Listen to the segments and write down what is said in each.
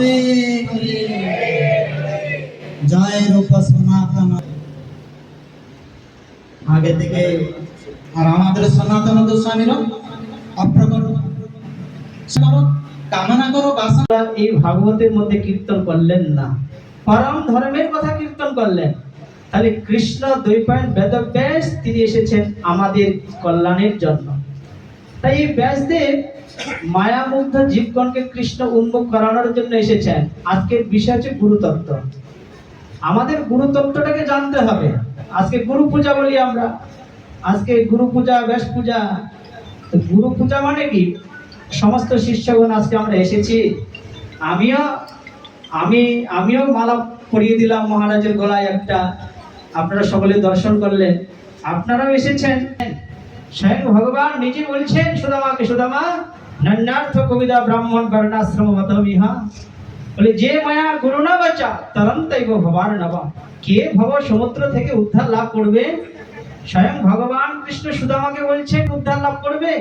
হরে হরে জয় রূপ সনাতন। আগে থেকে আর আমাদের সনাতন গোস্বামীরা অপ্রকট কামনা করো বাসনা এই ভাগবতের মধ্যে কীর্তন করলেন না, পরম ধর্মের কথা কীর্তন করলেন। তাহলে কৃষ্ণ দ্বৈপায়ন বেদব্যাস তিনি এসেছেন আমাদের কল্যাণের জন্য। তাই এই ব্যাসদেব মায়ামুগ্ধ জীবগণকে কৃষ্ণ উন্মুখ করানোর জন্য এসেছেন। আজকের বিষয় হচ্ছে গুরুতত্ত্ব। আমাদের গুরুতত্ত্বটাকে জানতে হবে। আজকে গুরু পূজা বলি আমরা, আজকে গুরু পূজা, ব্যাস পূজা। গুরু পূজা মানে কি? সমস্ত শিষ্যগণ আজকে আমরা এসেছি। আমিও মালা পরিয়ে দিলাম মহারাজের গলায় একটা, আপনারা সকলে দর্শন করলেন, আপনারাও এসেছেন। স্বয়ং ভগবান নিজে বলছেন সুদামাকে, সুদামা নন্যার্থ কবিতা ব্রাহ্মণ বর্ণাশ্রম মতমিহা, বলে যে মায়া গুরু না বাচা তরন্তৈব ভবার নবা। কে ভব সমুদ্র থেকে উদ্ধার লাভ করবে? স্বয়ং ভগবান কৃষ্ণ সুদামাকে বলছেন উদ্ধার লাভ করবে।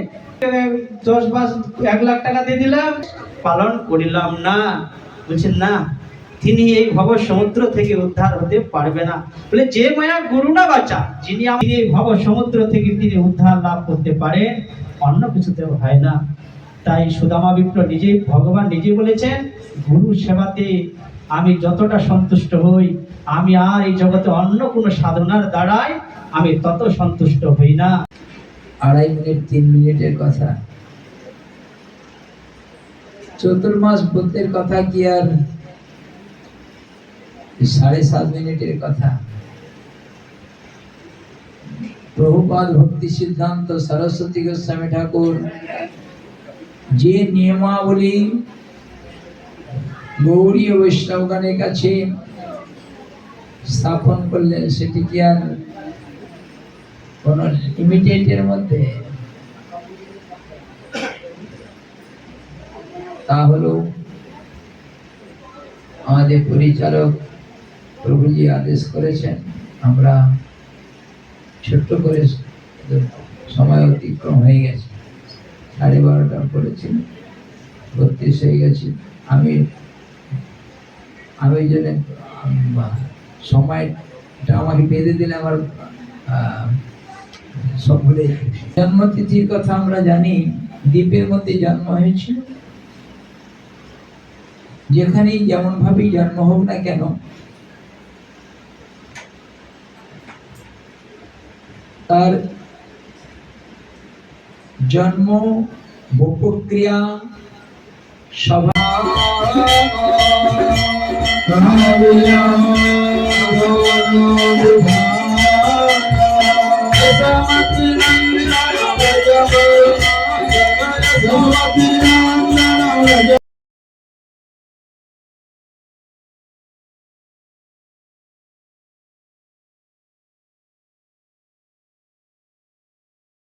1 লাখ টাকা দিয়ে দিলাম, পালন করিলাম না। বলছেন না, তিনি এই ভব সমুদ্র থেকে উদ্ধার হতে পারবে না। বলে যে মায়া গুরু না বাঁচা, যিনি এই ভব সমুদ্র থেকে তিনি উদ্ধার লাভ করতে পারেন, অন্য কিছুতেও হয় না। তাই সুদামা বিপ্র নিজেই, ভগবান নিজে বলেছেন, গুরু সেবাতে আমি যতটা সন্তুষ্ট হই, আমি আর এই জগতে অন্য কোনো সাধনার দ্বারাই আমি তত সন্তুষ্ট হই না। 2.5 মিনিট 3 মিনিটের কথা, চতুর্মাস ব্রতের কথা কি আর 7.5 মিনিটের কথা? প্রভুপাদ ভক্তি সিদ্ধান্ত সরস্বতী গোস্বামী ঠাকুর যে নিয়মাবলী গৌড়ীয় বৈষ্ণবগণের কাছে স্থাপন করলেন, সেটি কি আর কোন লিমিটেডের মধ্যে? তা হলো আমাদের পরিচালক প্রভুজি আদেশ করেছেন, আমরা ছোট্ট করে, সময় অতিক্রম হয়ে গেছে, 12:30 করেছিল, 32 হয়ে গেছে। আমি জন্য সময়টা আমাকে বেঁধে দিলে আমার সব ভুলে। জন্মতিথির কথা আমরা জানি, দ্বীপের মধ্যে জন্ম হয়েছিল। যেখানেই যেমন ভাবেই জন্ম হোক না কেন, তার জন্ম প্রক্রিয়া স্বভাব